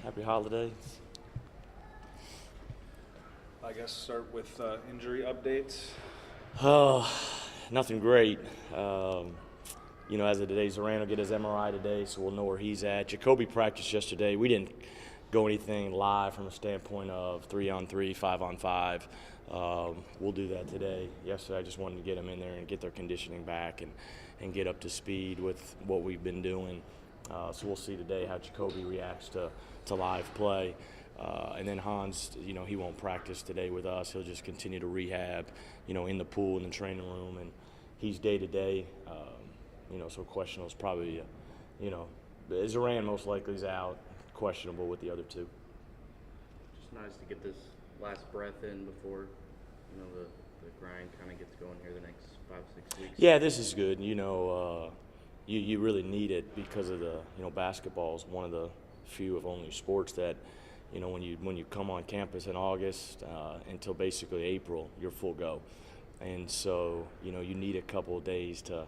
Happy holidays. I guess start with injury updates. Oh, nothing great. As of today, Zoran will get his MRI today, so we'll know where he's at. Jacoby practiced yesterday. We didn't go anything live from a standpoint of 3-on-3, 5-on-5. We'll do that today. Yesterday, I just wanted to get them in there and get their conditioning back and get up to speed with what we've been doing. So we'll see today how Jacoby reacts to live play. And then Hans, he won't practice today with us. He'll just continue to rehab, in the pool, in the training room. And he's day-to-day, so questionable is probably, Zoran most likely is out, questionable with the other two. Just nice to get this last breath in before, the grind kind of gets going here the next 5-6 weeks. Yeah, this is good. You really need it because of basketball is one of the few of only sports that, when you come on campus in August until basically April, you're full go. And so, you need a couple of days to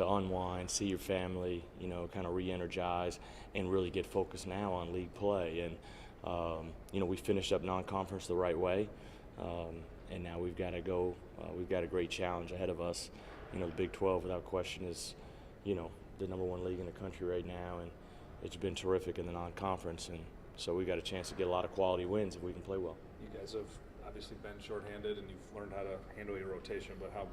unwind, see your family, kind of re-energize and really get focused now on league play. And, we finished up non-conference the right way. And now we've got to go, we've got a great challenge ahead of us. The Big 12 without question is, the number one league in the country right now, and it's been terrific in the non-conference. And so we got a chance to get a lot of quality wins if we can play well. You guys have obviously been shorthanded and you've learned how to handle your rotation, but how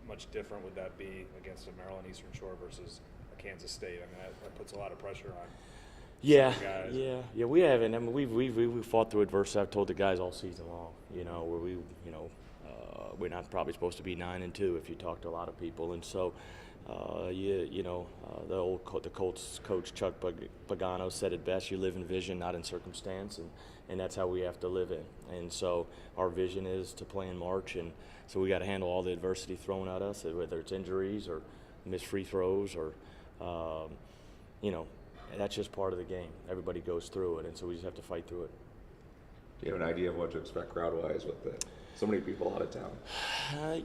much different would that be against a Maryland Eastern Shore versus a Kansas State? I mean, that puts a lot of pressure on guys. Yeah. We haven't. I mean, we've fought through adversity. I've told the guys all season long, where we're not probably supposed to be 9-2 if you talk to a lot of people, and so. The Colts coach Chuck Pagano said it best: you live in vision, not in circumstance, and that's how we have to live in. And so our vision is to play in March, and so we got to handle all the adversity thrown at us, whether it's injuries or missed free throws or, that's just part of the game. Everybody goes through it, and so we just have to fight through it. Do you have an idea of what to expect crowd-wise with so many people out of town?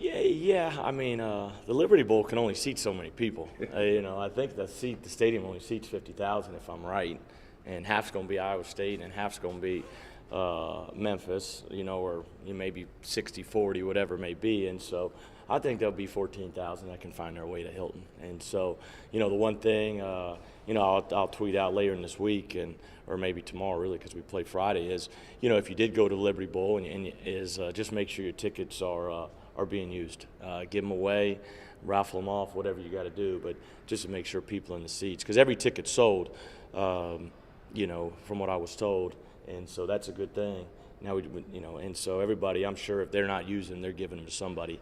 Yeah. I mean, the Liberty Bowl can only seat so many people. I think the stadium only seats 50,000 if I'm right, and half's going to be Iowa State and half's going to be Memphis, or maybe 60-40, whatever it may be. And so I think there'll be 14,000 that can find their way to Hilton. And so, the one thing, I'll tweet out later in this week or maybe tomorrow, really, because we play Friday, is, if you did go to Liberty Bowl, just make sure your tickets are being used. Give them away, raffle them off, whatever you got to do, but just to make sure people are in the seats. Because every ticket's sold, from what I was told, and so that's a good thing. Now, and so everybody, I'm sure if they're not using them, they're giving them to somebody.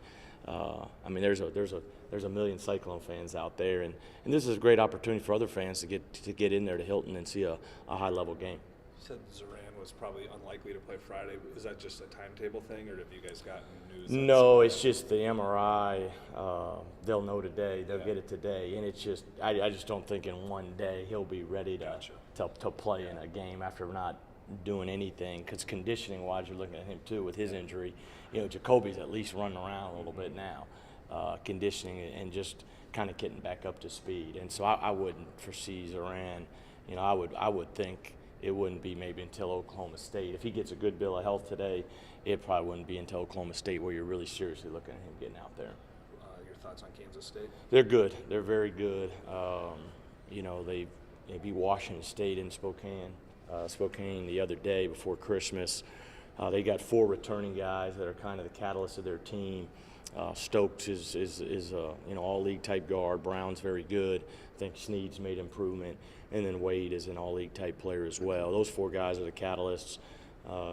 There's a million Cyclone fans out there, and this is a great opportunity for other fans to get in there to Hilton and see a high-level game. You said Zoran was probably unlikely to play Friday. Is that just a timetable thing, or have you guys gotten news? No, it's just the MRI. They'll know today. They'll get it today, and it's just I just don't think in one day he'll be ready to play in a game after not doing anything, because conditioning-wise, you're looking at him too with his injury. Jacoby's at least running around a little bit now, conditioning and just kind of getting back up to speed. And so I wouldn't foresee Zoran. I would think it wouldn't be maybe until Oklahoma State. If he gets a good bill of health today, it probably wouldn't be until Oklahoma State where you're really seriously looking at him getting out there. Your thoughts on Kansas State? They're good. They're very good. They beat Washington State in Spokane the other day before Christmas. They got 4 returning guys that are kind of the catalyst of their team. Stokes is all-league type guard. Brown's very good. I think Snead's made improvement. And then Wade is an all-league type player as well. Those 4 guys are the catalysts.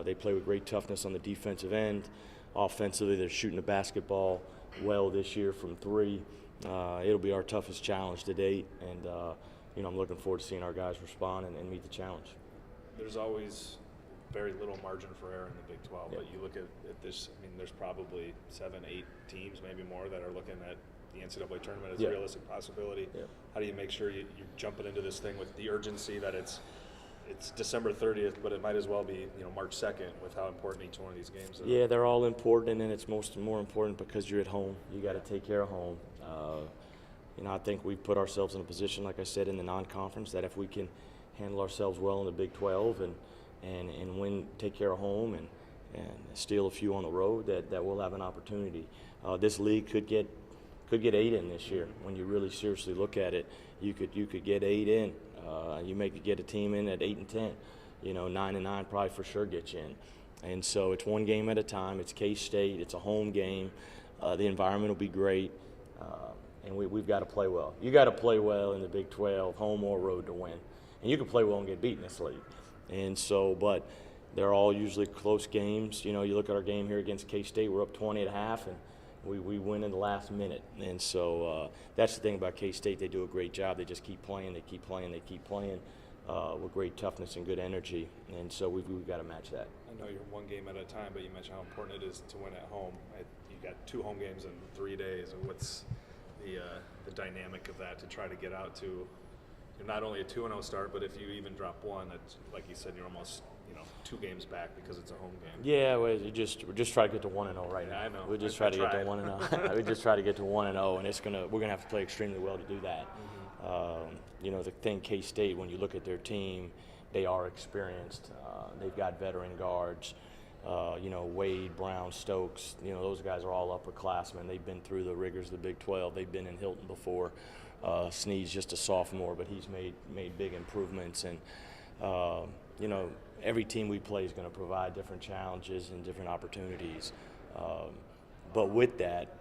They play with great toughness on the defensive end. Offensively, they're shooting the basketball well this year from 3. It'll be our toughest challenge to date. And, I'm looking forward to seeing our guys respond and meet the challenge. There's always very little margin for error in the Big 12, but you look at this, there's probably 7-8 teams, maybe more, that are looking at the NCAA tournament as a realistic possibility. How do you make sure you're jumping into this thing with the urgency that it's December 30th, but it might as well be March 2nd with how important each one of these games is? Yeah, they're all important, and it's more important because you're at home. You got to take care of home. I think we've put ourselves in a position, like I said, in the non-conference, that if we can handle ourselves well in the Big 12 and win, take care of home and steal a few on the road, that we'll have an opportunity. This league could get 8 in this year. When you really seriously look at it, you could get 8 in. You may get a team in at 8 and 10. 9 and 9 probably for sure get you in. And so it's one game at a time. It's K-State. It's a home game. The environment will be great, and we've got to play well. You got to play well in the Big 12, home or road, to win. And you can play well and get beat in this league. And so, but they're all usually close games. You look at our game here against K-State. We're up 20 at half, and we win in the last minute. And so that's the thing about K-State. They do a great job. They just keep playing. They keep playing. They keep playing with great toughness and good energy. And so we've got to match that. I know you're one game at a time, but you mentioned how important it is to win at home. You got 2 home games in 3 days. And what's the dynamic of that to try to get out to not only a 2-0 start, but if you even drop one, that's, like you said, you're almost 2 games back because it's a home game. Yeah, we're just trying to get to 1-0 right now. I know. We just try to get to 1-0. We just try to get to 1-0, and we're gonna have to play extremely well to do that. Mm-hmm. The thing, K-State, when you look at their team, they are experienced. They've got veteran guards. Wade, Brown, Stokes. Those guys are all upperclassmen. They've been through the rigors of the Big 12. They've been in Hilton before. Sneed's just a sophomore, but he's made big improvements. And every team we play is going to provide different challenges and different opportunities. But with that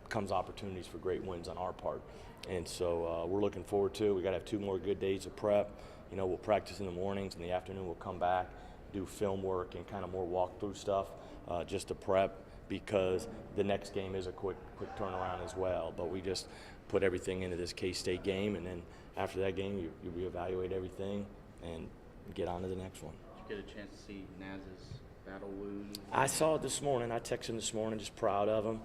comes opportunities for great wins on our part. And so we're looking forward to it. We got to have 2 more good days of prep. We'll practice in the mornings. In the afternoon, we'll come back, do film work and kind of more walkthrough stuff just to prep, because the next game is a quick turnaround as well. But we just put everything into this K-State game, and then after that game, you reevaluate everything and get on to the next one. Did you get a chance to see Naz's battle wound? I saw it this morning. I texted him this morning, just proud of him.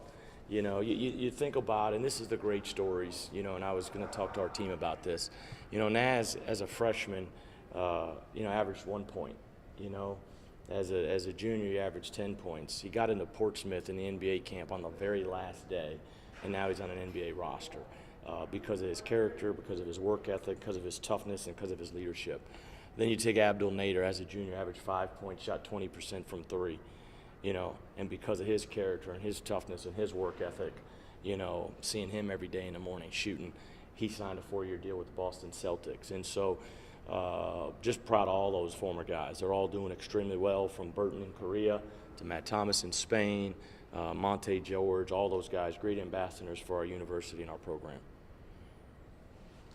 You think about it, and this is the great stories, and I was going to talk to our team about this. Naz, as a freshman, averaged 1 point. As a junior, he averaged 10 points. He got into Portsmouth in the NBA camp on the very last day, and now he's on an NBA roster because of his character, because of his work ethic, because of his toughness, and because of his leadership. Then you take Abdul Nader, as a junior, averaged 5 points, shot 20% from 3. And because of his character and his toughness and his work ethic, seeing him every day in the morning shooting, he signed a 4-year deal with the Boston Celtics. And so just proud of all those former guys. They're all doing extremely well, from Burton in Korea to Matt Thomas in Spain, Monte George, all those guys, great ambassadors for our university and our program.